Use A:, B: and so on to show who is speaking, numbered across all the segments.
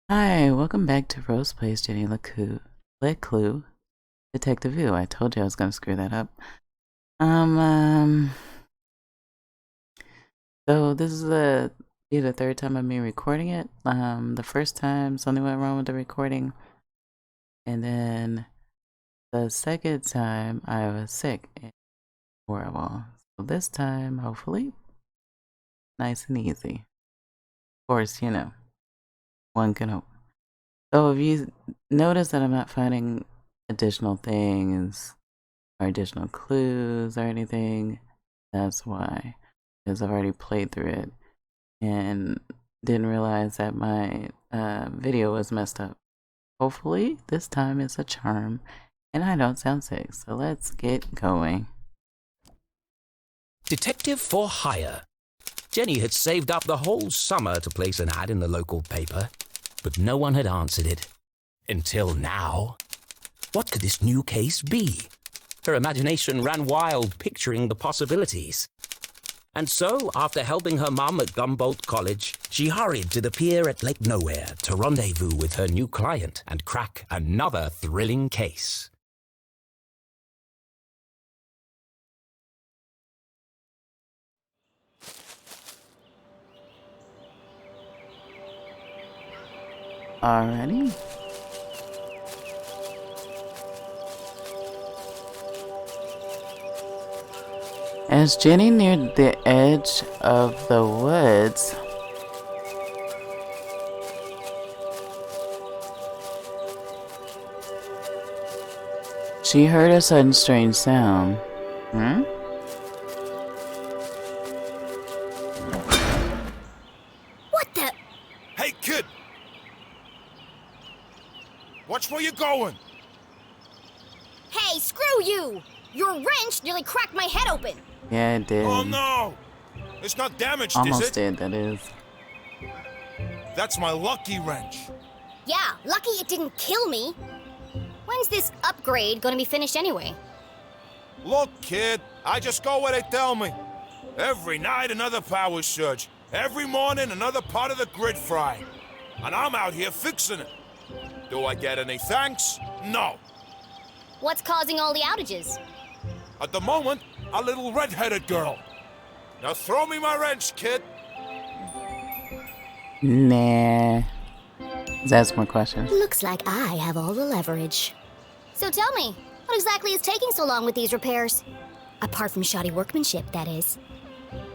A: Hi, welcome back to Rose Plays Jenny LeClue, Detetctivu. I told you I was gonna screw that up. Um, so this is the third time I'm recording it. The first time something went wrong with the recording, and then the second time I was sick and horrible. So this time, hopefully, nice and easy. Of course, one can hope. So if you notice that I'm not finding additional things or additional clues or anything, that's why. Because I've already played through it and didn't realize that my video was messed up. Hopefully this time it's a charm and I don't sound sick. So let's get going.
B: Detective for hire. Jenny had saved up the whole summer to place an ad in the local paper, but no one had answered it. Until now. What could this new case be? Her imagination ran wild, picturing the possibilities. And so, after helping her mum at Gumboldt College, she hurried to the pier at Lake Nowhere to rendezvous with her new client and crack another thrilling case.
A: Alrighty. As Jenny neared the edge of the woods, she heard a sudden strange sound.
C: What the?
D: Hey, kid! Watch where you're going!
C: Hey, screw you! Your wrench nearly cracked my head open!
A: Yeah, it did.
D: Oh no! It's not damaged,
A: Almost
D: is it?
A: did, that is.
D: That's my lucky wrench.
C: Yeah, lucky it didn't kill me. When's this upgrade gonna be finished anyway?
D: Look, kid, I just go where they tell me. Every night another power surge. Every morning another part of the grid fry. And I'm out here fixing it. Do I get any thanks? No.
C: What's causing all the outages?
D: At the moment, a little red-headed girl. Now throw me my wrench, kid.
A: Nah. Let's ask more questions.
C: Looks like I have all the leverage. So tell me, what exactly is taking so long with these repairs? Apart from shoddy workmanship, that is.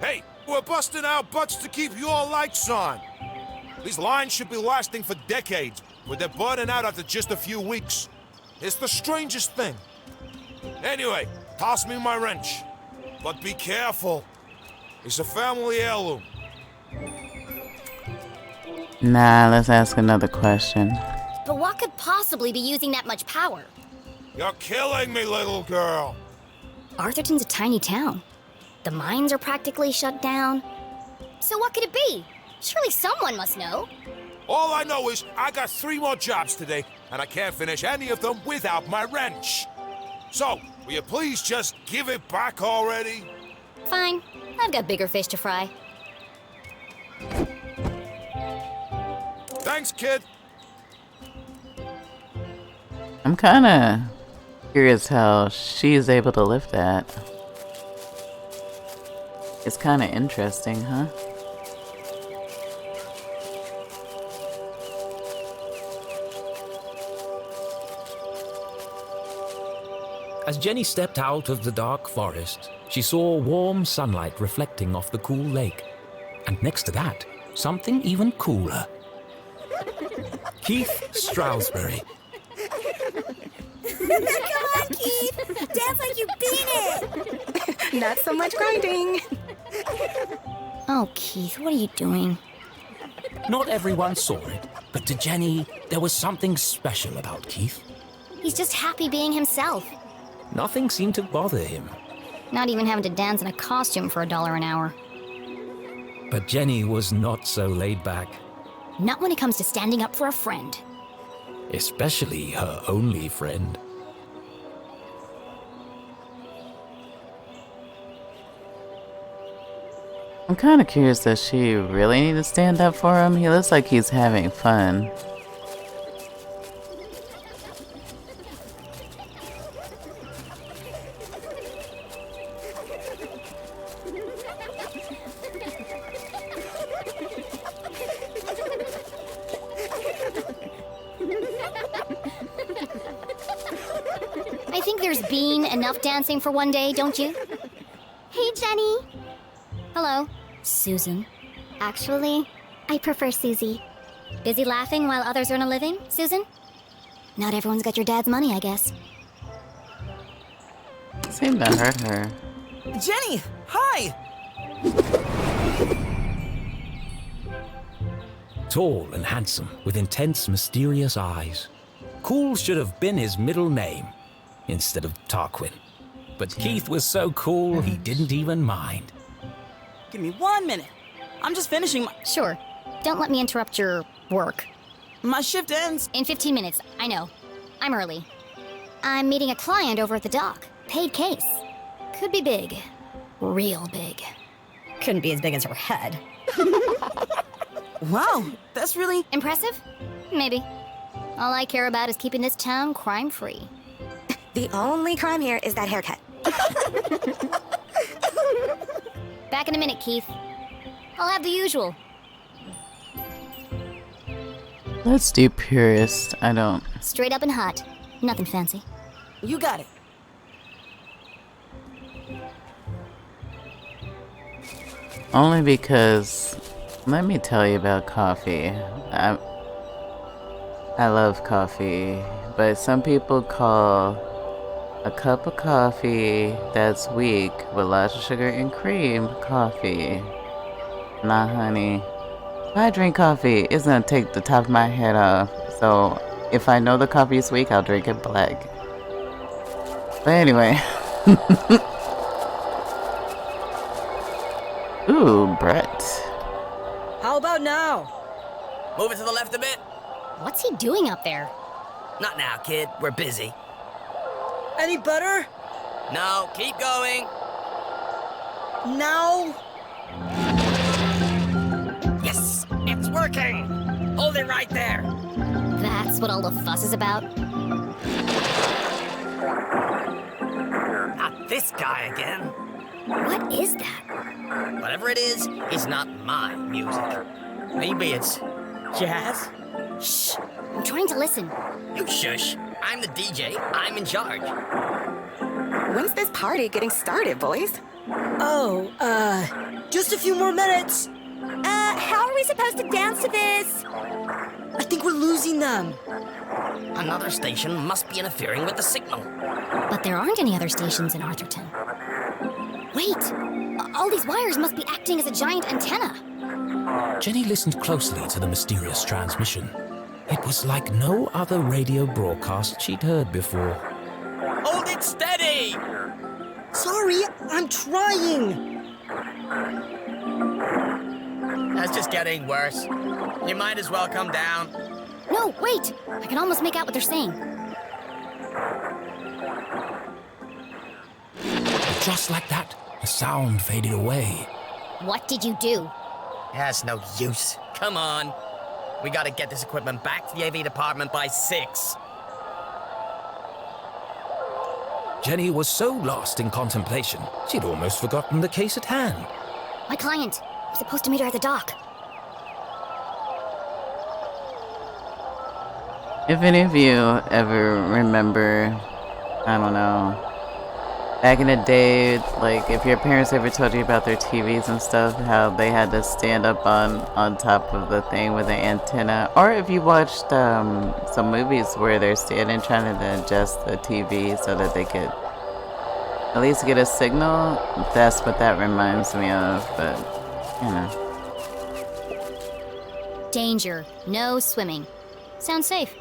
D: Hey, we're busting our butts to keep your lights on. These lines should be lasting for decades, but they're burning out after just a few weeks. It's the strangest thing. Anyway, toss me my wrench. But be careful. It's a family heirloom.
A: Nah, let's ask another question.
C: But what could possibly be using that much power?
D: You're killing me, little girl.
C: Arthurton's a tiny town. The mines are practically shut down. So what could it be? Surely someone must know.
D: All I know is I got 3 more jobs today, and I can't finish any of them without my wrench. So, will you please just give it back already?
C: Fine. I've got bigger fish to fry.
D: Thanks, kid.
A: I'm kinda curious how she's able to lift that. It's kinda interesting, huh?
B: As Jenny stepped out of the dark forest, she saw warm sunlight reflecting off the cool lake. And next to that, something even cooler. Keith Stroudsbury.
E: Come on, Keith! Dance like you beat it!
F: Not so much grinding.
C: Oh, Keith, what are you doing?
B: Not everyone saw it, but to Jenny, there was something special about Keith.
C: He's just happy being himself.
B: Nothing seemed to bother him.
C: Not even having to dance in a costume for $1 an hour.
B: But Jenny was not so laid back,
C: Not when it comes to standing up for a friend.
B: especially her only friend.
A: I'm kinda curious, does she really need to stand up for him? He looks like he's having fun.
C: think there's been enough dancing for one day, don't you?
E: Hey, Jenny.
C: Hello, Susan.
E: Actually, I prefer Susie.
C: Busy laughing while others earn a living, Susan? Not everyone's got your dad's money, I guess.
A: Seemed to hurt her.
F: Jenny, hi!
B: Tall and handsome, with intense, mysterious eyes. Cool should have been his middle name, instead of Tarquin. But Keith was so cool, he didn't even mind.
F: Give me 1 minute. I'm just finishing
C: Sure. Don't let me interrupt your work.
F: my shift ends.
C: In 15 minutes, I know. I'm early. I'm meeting a client over at the dock. Paid case. Could be big. Real big.
E: Couldn't be as big as her head.
F: Wow, that's really...
C: Impressive? Maybe. All I care about is keeping this town crime-free.
E: The only crime here is that haircut.
C: Back in a minute, Keith. I'll have the usual.
A: Let's do purist. I don't.
C: Straight up and hot. Nothing fancy.
F: You got it.
A: Only because, let me tell you about coffee. I love coffee, but some people call a cup of coffee that's weak with lots of sugar and cream coffee. Nah, honey. If I drink coffee, it's gonna take the top of my head off. So if I know the coffee is weak, I'll drink it black. But anyway. Ooh, Brett.
G: How about now?
H: Move it to the left a bit.
C: What's he doing up there?
H: Not now, kid. We're busy.
G: Any better?
H: No, keep going.
G: Now?
H: Yes, it's working. Hold it right there.
C: That's what all the fuss is about?
H: Not this guy again.
C: What is that?
H: Whatever it is, it's not my music. Maybe it's jazz?
C: Shh! I'm trying to listen.
H: You shush. I'm the DJ. I'm in charge.
I: When's this party getting started, boys?
G: Oh, just a few more minutes.
E: How are we supposed to dance to this?
G: I think we're losing them.
H: Another station must be interfering with the signal.
C: But there aren't any other stations in Arthurton. Wait! All these wires must be acting as a giant antenna.
B: Jenny listened closely to the mysterious transmission. It was like no other radio broadcast she'd heard before.
H: Hold it steady!
G: Sorry, I'm trying.
H: That's just getting worse. You might as well come down.
C: No, wait! I can almost make out what they're saying.
B: But just like that, the sound faded away.
C: What did you do?
H: That's no use. Come on. We gotta get this equipment back to the AV department by 6.
B: Jenny was so lost in contemplation, she'd almost forgotten the case at hand.
C: My client. I'm supposed to meet her at the dock.
A: If any of you ever remember, I don't know, back in the day, like if your parents ever told you about their TVs and stuff, how they had to stand up on top of the thing with the antenna, or if you watched some movies where they're standing trying to adjust the TV so that they could at least get a signal, that's what that reminds me of, but you know.
C: Danger. No swimming. Sounds safe.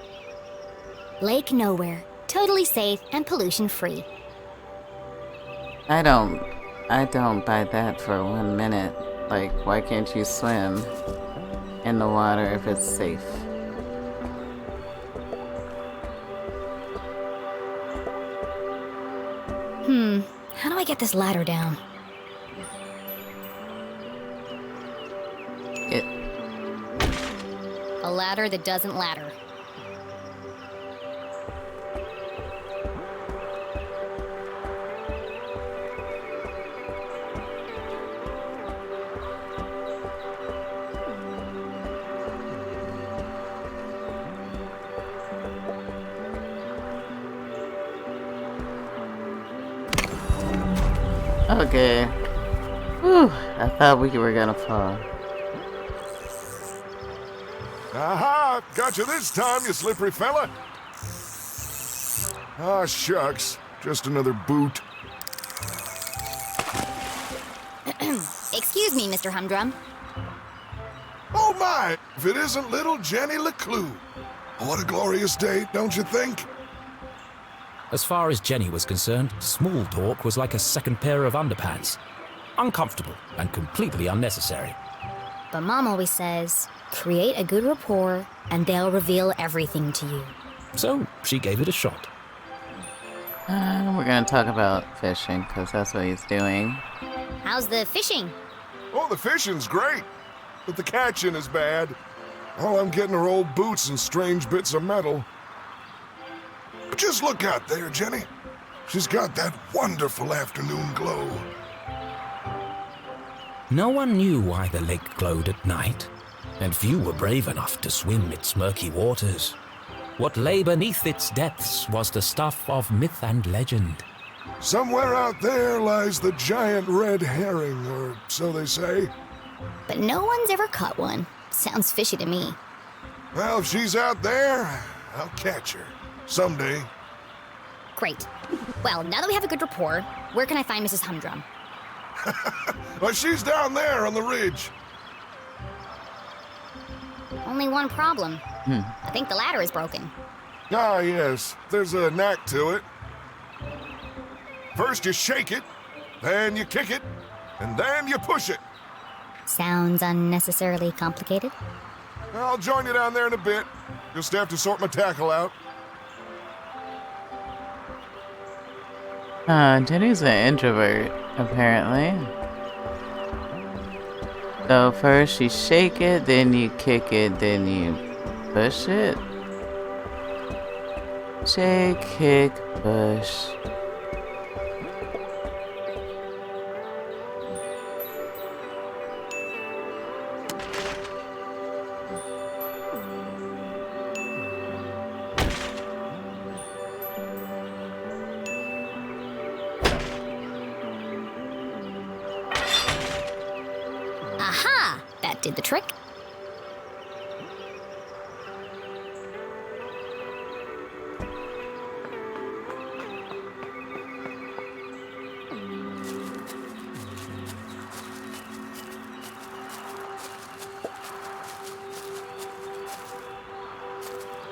C: Lake Nowhere. Totally safe and pollution-free.
A: I don't buy that for 1 minute. Like, why can't you swim in the water if it's safe?
C: How do I get this ladder down? A ladder that doesn't ladder.
A: Okay. Whew, I thought we were gonna fall.
D: Aha! Got you this time, you slippery fella. Ah, shucks. Just another boot.
C: Excuse me, Mr. Humdrum.
D: Oh my! If it isn't little Jenny LeClue. What a glorious day, don't you think?
B: As far as Jenny was concerned, small talk was like a second pair of underpants. Uncomfortable and completely unnecessary.
C: But Mom always says, create a good rapport and they'll reveal everything to you.
B: So she gave it a shot.
A: We're gonna talk about fishing, because that's what he's doing.
C: How's the fishing?
D: Oh, the fishing's great, but the catching is bad. All I'm getting are old boots and strange bits of metal. But just look out there, Jenny. She's got that wonderful afternoon glow.
B: No one knew why the lake glowed at night, and few were brave enough to swim its murky waters. What lay beneath its depths was the stuff of myth and legend.
D: Somewhere out there lies the giant red herring, or so they say.
C: But no one's ever caught one. Sounds fishy to me.
D: Well, if she's out there, I'll catch her. Someday.
C: Great. Well, now that we have a good rapport, where can I find Mrs. Humdrum?
D: Well, she's down there on the ridge.
C: Only one problem. I think the ladder is broken.
D: Ah, yes. There's a knack to it. First you shake it, then you kick it, and then you push it.
C: Sounds unnecessarily complicated.
D: I'll join you down there in a bit. Just have to sort my tackle out.
A: Jenny's an introvert, apparently. So first you shake it, then you kick it, then you push it. Shake, kick, push.
C: Aha! That did the trick.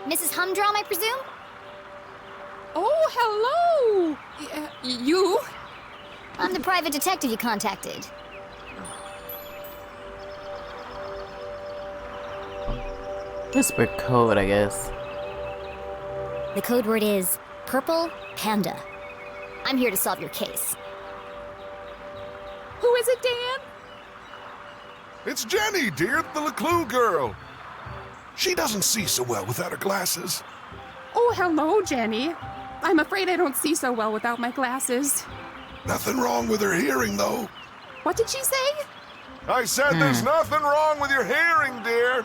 C: Mrs. Humdrum, I presume?
J: Oh, hello! You?
C: I'm the private detective you contacted.
A: Whisper code, I guess.
C: The code word is Purple Panda. I'm here to solve your case.
J: Who is it, Dan?
D: It's Jenny, dear, the LeClue girl. She doesn't see so well without her glasses.
J: Oh, hello, Jenny. I'm afraid I don't see so well without my glasses.
D: Nothing wrong with her hearing, though.
J: What did she say?
D: I said there's nothing wrong with your hearing, dear.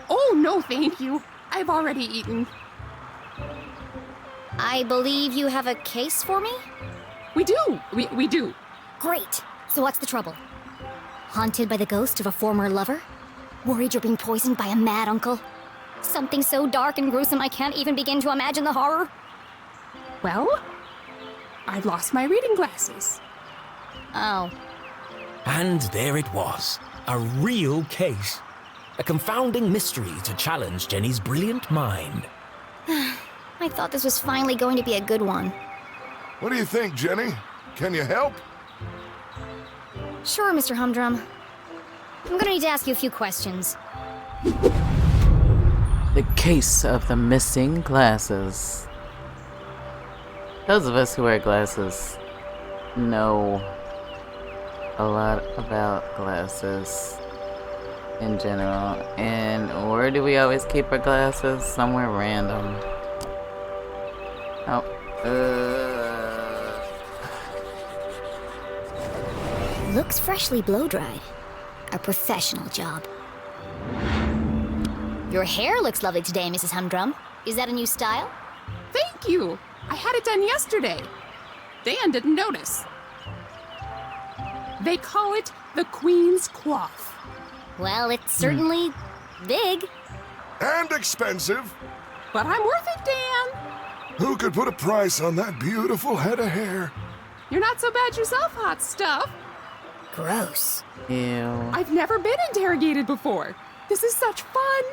J: Oh, no, thank you. I've already eaten.
C: I believe you have a case for me?
J: We do. We do.
C: Great. So what's the trouble? Haunted by the ghost of a former lover? Worried you're being poisoned by a mad uncle? Something so dark and gruesome I can't even begin to imagine the horror?
J: Well, I've lost my reading glasses.
C: Oh.
B: And there it was, a real case. A confounding mystery to challenge Jenny's brilliant mind.
C: I thought this was finally going to be a good one.
D: What do you think, Jenny? Can you help?
C: Sure, Mr. Humdrum. I'm gonna need to ask you a few questions.
A: The case of the missing glasses. Those of us who wear glasses know a lot about glasses in general. And where do we always keep our glasses? Somewhere random. Oh.
C: Looks freshly blow-dried. A professional job. Your hair looks lovely today, Mrs. Humdrum. Is that a new style?
J: Thank you. I had it done yesterday. Dan didn't notice. They call it the Queen's Coif.
C: Well, it's certainly big.
K: And expensive.
J: But I'm worth it, Dan.
K: Who could put a price on that beautiful head of hair?
J: You're not so bad yourself, hot stuff.
C: Gross.
A: Ew.
J: I've never been interrogated before. This is such fun.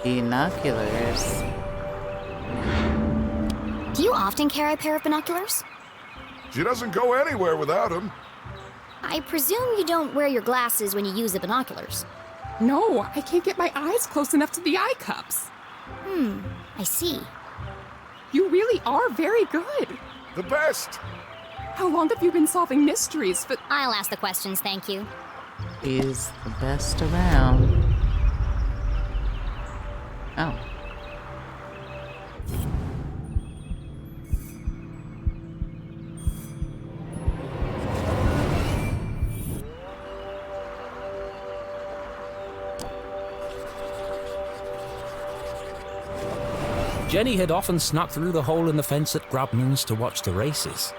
A: Binoculars.
C: Do you often carry a pair of binoculars?
K: She doesn't go anywhere without them.
C: I presume you don't wear your glasses when you use the binoculars.
J: No, I can't get my eyes close enough to the eye cups.
C: I see.
J: You really are very good.
K: The best.
J: How long have you been solving mysteries? But
C: I'll ask the questions, thank you.
A: He's the best around. Oh.
B: Jenny had often snuck through the hole in the fence at Grubman's to watch the races.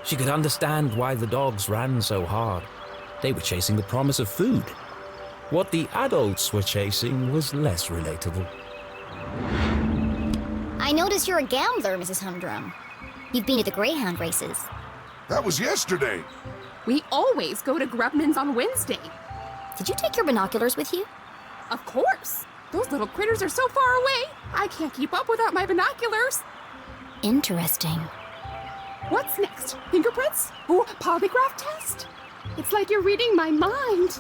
B: She could understand why the dogs ran so hard. They were chasing the promise of food. What the adults were chasing was less relatable.
C: I notice you're a gambler, Mrs. Humdrum. You've been at the Greyhound races.
K: That was yesterday.
J: we always go to Grubman's on Wednesday.
C: Did you take your binoculars with you?
J: Of course. Those little critters are so far away, I can't keep up without my binoculars.
C: Interesting.
J: What's next? Fingerprints? Oh, polygraph test? It's like you're reading my mind.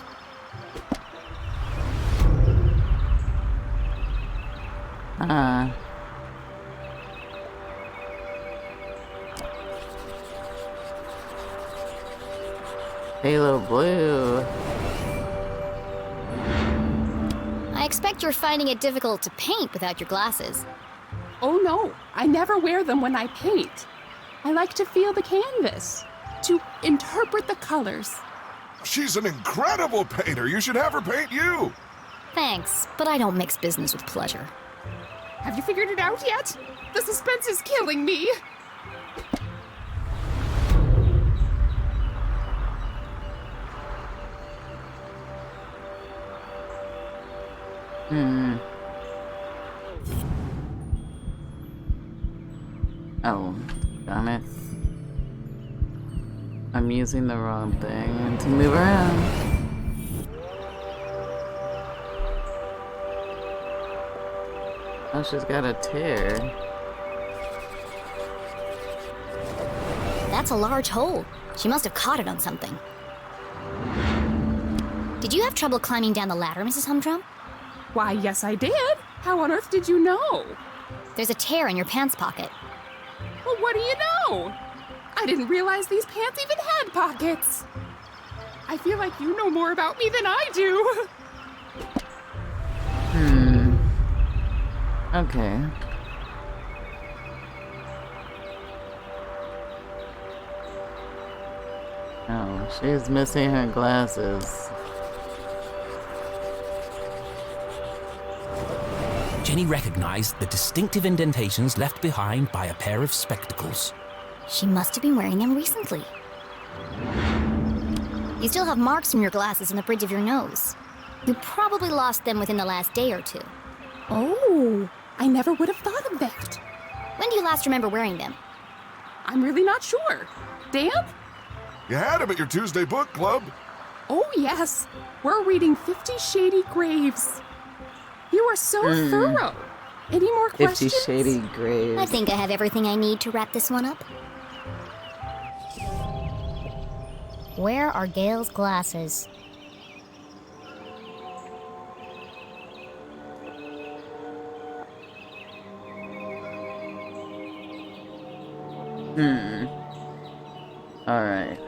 A: Halo Blue.
C: I expect you're finding it difficult to paint without your glasses.
J: Oh no, I never wear them when I paint. I like to feel the canvas, to interpret the colors.
K: She's an incredible painter. You should have her paint you.
C: Thanks, but I don't mix business with pleasure.
J: Have you figured it out yet? The suspense is killing me.
A: Oh, damn it. I'm using the wrong thing to move around. Oh, she's got a tear.
C: That's a large hole. She must have caught it on something. Did you have trouble climbing down the ladder, Mrs. Humdrum?
J: Why, yes I did. How on earth did you know?
C: There's a tear in your pants pocket.
J: Well, what do you know? I didn't realize these pants even had pockets. I feel like you know more about me than I do.
A: Okay. Oh, she's missing her glasses.
B: Jenny recognized the distinctive indentations left behind by a pair of spectacles.
C: She must have been wearing them recently. You still have marks from your glasses on the bridge of your nose. You probably lost them within the last day or two.
J: Oh, I never would have thought of that.
C: When do you last remember wearing them?
J: I'm really not sure. Dan?
K: You had him at your Tuesday book club.
J: Oh, yes. We're reading 50 Shady Graves. You are so thorough. Any more
A: 50
J: questions?
A: Shady Graves.
C: I think I have everything I need to wrap this one up. Where are Gail's glasses?
A: Alright.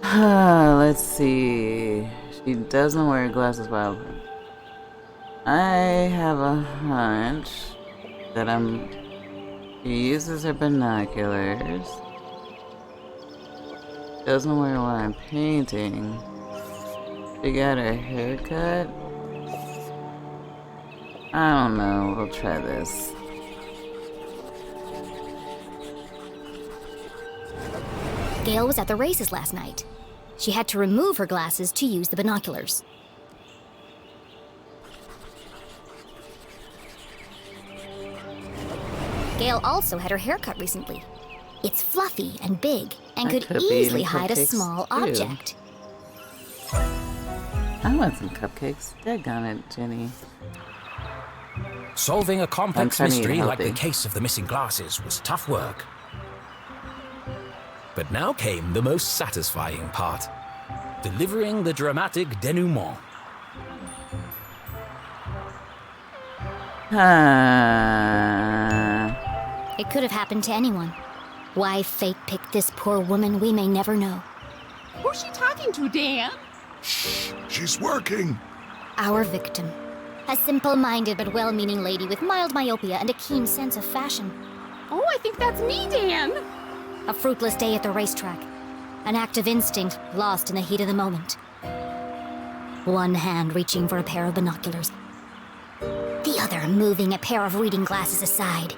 A: Let's see. She doesn't wear glasses while I have a hunch that she uses her binoculars. Doesn't wear while I'm painting. She got her hair cut. I don't know. We'll try this.
C: Gail was at the races last night. She had to remove her glasses to use the binoculars. Gail also had her hair cut recently. It's fluffy and big and
A: That
C: could
A: could be
C: easily
A: in
C: hide a
A: cupcakes,
C: small
A: too.
C: object.
A: I want some cupcakes. Daggone it, Jenny.
B: Solving a complex
A: trying to eat
B: mystery like the
A: healthy.
B: case of the missing glasses was tough work. But now came the most satisfying part. Delivering the dramatic denouement.
C: It could have happened to anyone. Why fate picked this poor woman, we may never know.
J: Who's she talking to, Dan?
K: Shh, she's working.
C: Our victim. A simple-minded but well-meaning lady with mild myopia and a keen sense of fashion.
J: Oh, I think that's me, Dan.
C: A fruitless day at the racetrack. An act of instinct lost in the heat of the moment. One hand reaching for a pair of binoculars. The other moving a pair of reading glasses aside.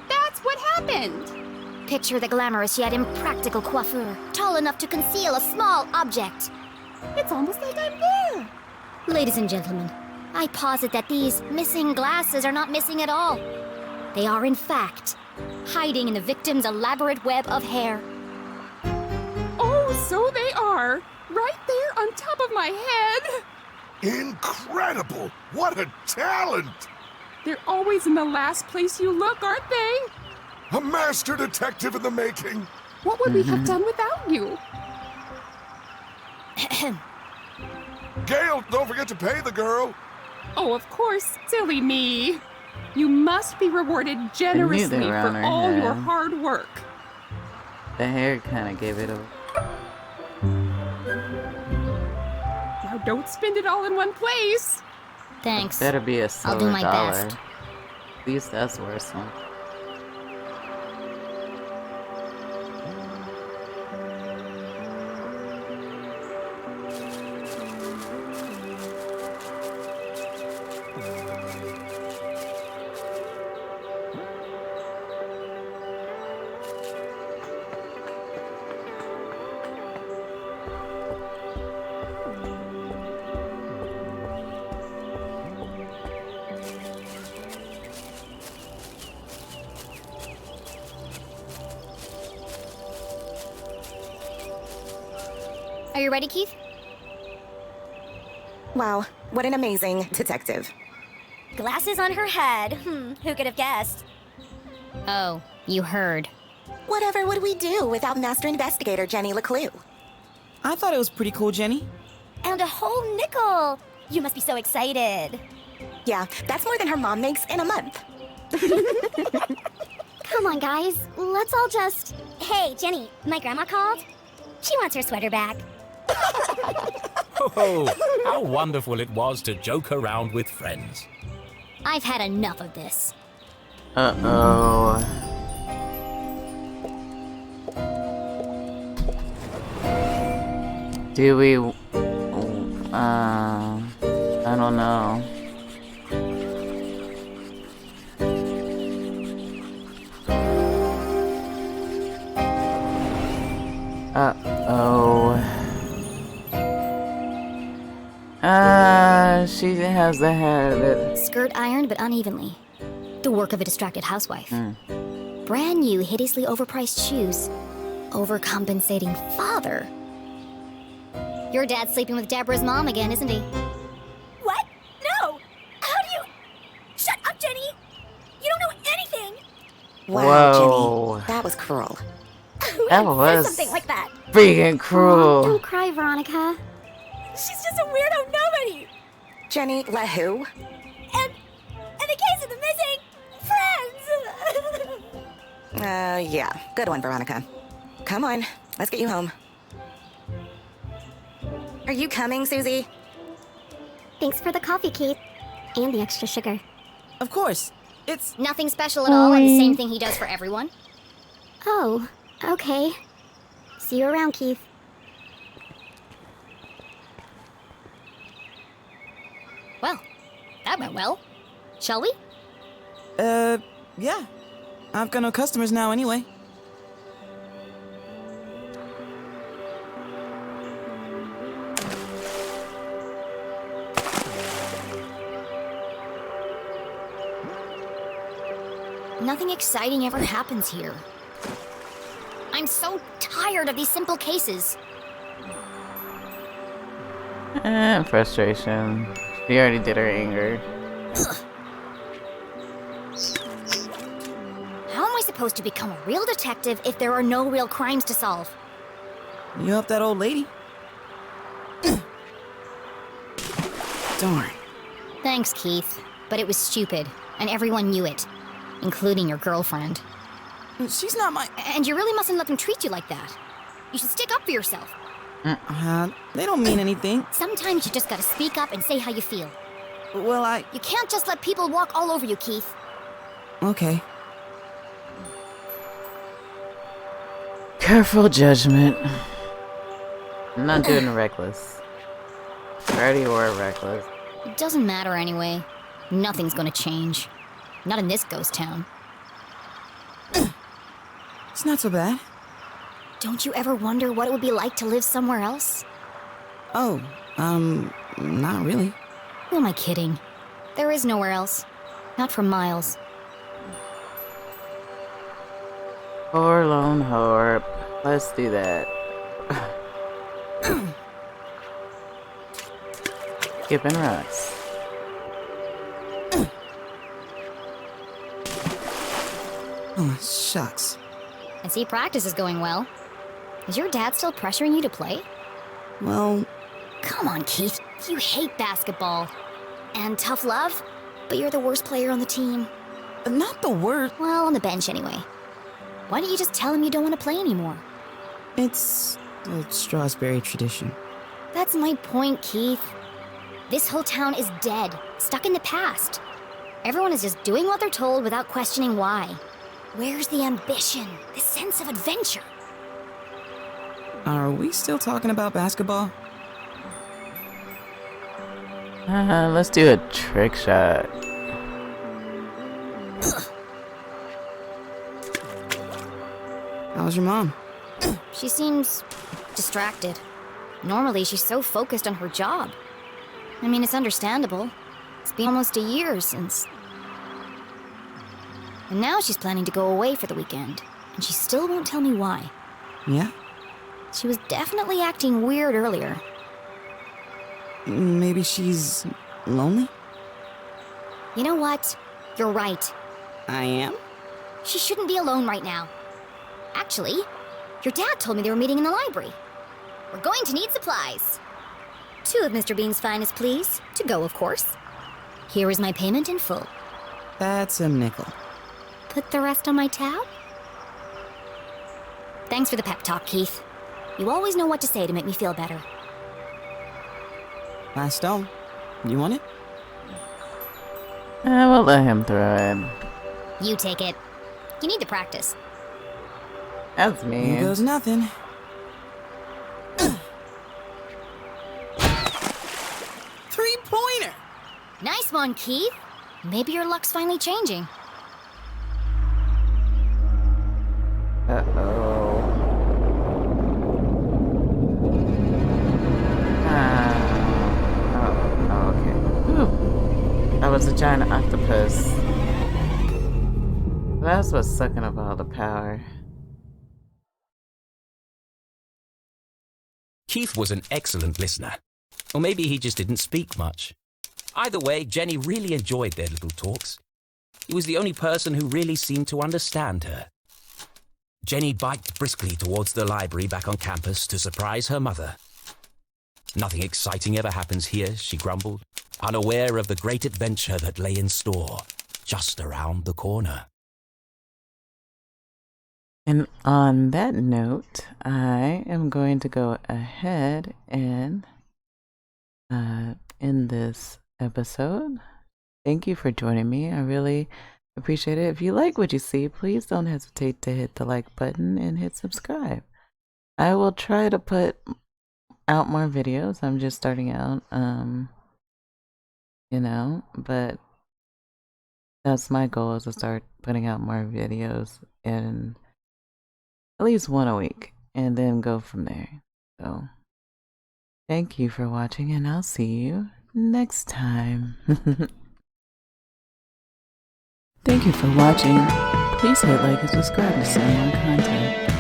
J: That's what happened.
C: Picture the glamorous yet impractical coiffure, tall enough to conceal a small object.
J: It's almost like I'm there.
C: Ladies and gentlemen, I posit that these missing glasses are not missing at all. They are, in fact, hiding in the victim's elaborate web of hair.
J: Oh, so they are. Right there on top of my head.
K: Incredible! What a talent!
J: They're always in the last place you look, aren't they?
K: A master detective in the making.
J: What would we have done without you?
K: Gail, don't forget to pay the girl.
J: Oh, of course, silly me. You must be rewarded generously
A: were on
J: for
A: her
J: all your
A: head.
J: hard work.
A: The hair kind of gave it away.
J: Now don't spend it all in one place.
C: Thanks.
A: Better be a
C: I'll
A: silver
C: do my
A: dollar.
C: best.
A: At least that's worth some.
C: Are you ready, Keith?
I: Wow, what an amazing detective.
E: Glasses on her head. Who could have guessed?
C: Oh, you heard.
I: Whatever would we do without Master Investigator Jenny LeClue?
F: I thought it was pretty cool, Jenny.
E: And a whole nickel. You must be so excited.
I: Yeah, that's more than her mom makes in a month.
E: Come on, guys. Let's all just... Hey, Jenny, my grandma called. She wants her sweater back.
B: Oh, how wonderful it was to joke around with friends.
C: I've had enough of this.
A: Uh-oh. Do we... I don't know. Uh-oh. She has the head.
C: Skirt ironed but unevenly. The work of a distracted housewife. Brand new, hideously overpriced shoes. Overcompensating father. Your dad's sleeping with Deborah's mom again, isn't he?
E: What? No! How do you... Shut up, Jenny! You don't know anything!
I: Wow,
A: Whoa.
I: Jenny, that was cruel.
A: That
E: Who
A: was
E: says something like that?
A: freaking cruel.
C: Don't cry, Veronica.
E: She's just a weirdo nobody!
I: Jenny, let who?
E: And the case of the missing friends!
I: Yeah, good one, Veronica. Come on, let's get you home. Are you coming, Susie?
E: Thanks for the coffee, Keith. And the extra sugar.
F: Of course. It's...
C: Nothing special at all, and the same thing he does for everyone.
E: Oh, okay. See you around, Keith.
C: Shall we?
F: Yeah. I've got no customers now anyway.
C: Nothing exciting ever happens here. I'm so tired of these simple cases.
A: Frustration. She already did her anger.
C: How am I supposed to become a real detective if there are no real crimes to solve?
F: You helped that old lady. Darn.
C: Thanks, Keith. But it was stupid, and everyone knew it, including your girlfriend.
F: She's not my...
C: And you really mustn't let them treat you like that. You should stick up for yourself.
F: They don't mean anything.
C: Sometimes you just gotta speak up and say how you feel.
F: Well,
C: You can't just let people walk all over you, Keith.
F: Okay.
A: Careful judgment. I'm not doing reckless. Ready or reckless.
C: It doesn't matter anyway. Nothing's gonna change. Not in this ghost town.
F: It's not so bad.
C: Don't you ever wonder what it would be like to live somewhere else?
F: Oh, not really.
C: Who am I kidding? There is nowhere else. Not for miles.
A: Forlorn Hope. Let's do that. Skipping rocks.
F: Oh, shucks.
C: I see practice is going well. Is your dad still pressuring you to play?
F: Well...
C: Come on, Keith. You hate basketball. And tough love, but you're the worst player on the team.
F: Not the worst.
C: Well, on the bench anyway. Why don't you just tell him you don't want to play anymore?
F: It's a Strasberry tradition.
C: That's my point, Keith. This whole town is dead, stuck in the past. Everyone is just doing what they're told without questioning why. Where's the ambition, the sense of adventure?
F: Are we still talking about basketball?
A: Let's do a trick shot.
F: How's your mom?
C: She seems distracted. Normally, she's so focused on her job. I mean, it's understandable. It's been almost a year since... And now she's planning to go away for the weekend, and she still won't tell me why.
F: Yeah?
C: She was definitely acting weird earlier.
F: Maybe she's lonely?
C: You know what? You're right.
F: I am?
C: She shouldn't be alone right now. Actually, your dad told me they were meeting in the library. We're going to need supplies. 2 of Mr. Bean's finest, please. To go, of course. Here is my payment in full.
F: That's a nickel.
C: Put the rest on my tab? Thanks for the pep talk, Keith. You always know what to say to make me feel better.
F: Last stone. You want it?
A: I will let him throw it.
C: You take it. You need to practice.
A: That's me.
F: Here goes nothing. Three-pointer!
C: Nice one, Keith. Maybe your luck's finally changing.
A: Uh-oh. Oh, okay. Ooh. That was a giant octopus. That's what's sucking up all the power.
B: Keith was an excellent listener. Or maybe he just didn't speak much. Either way, Jenny really enjoyed their little talks. He was the only person who really seemed to understand her. Jenny biked briskly towards the library back on campus to surprise her mother. Nothing exciting ever happens here, she grumbled, unaware of the great adventure that lay in store just around the corner.
A: And on that note, I am going to go ahead and end this episode. Thank you for joining me. I really appreciate it. If you like what you see, please don't hesitate to hit the like button and hit subscribe. I will try to put out more videos. I'm just starting out, but That's my goal, is to start putting out more videos and at least one a week and then go from there. So thank you for watching, and I'll see you next time. Thank you for watching. Please hit like and subscribe to see more content.